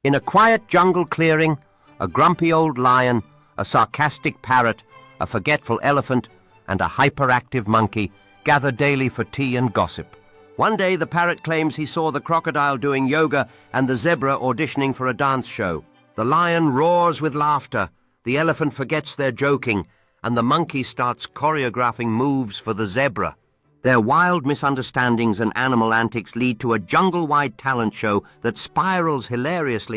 In a quiet jungle clearing, a grumpy old lion, a sarcastic parrot, a forgetful elephant, and a hyperactive monkey gather daily for tea and gossip. One day the parrot claims he saw the crocodile doing yoga and the zebra auditioning for a dance show. The lion roars with laughter, the elephant forgets they're joking, and the monkey starts choreographing moves for the zebra. Their wild misunderstandings and animal antics lead to a jungle-wide talent show that spirals hilariously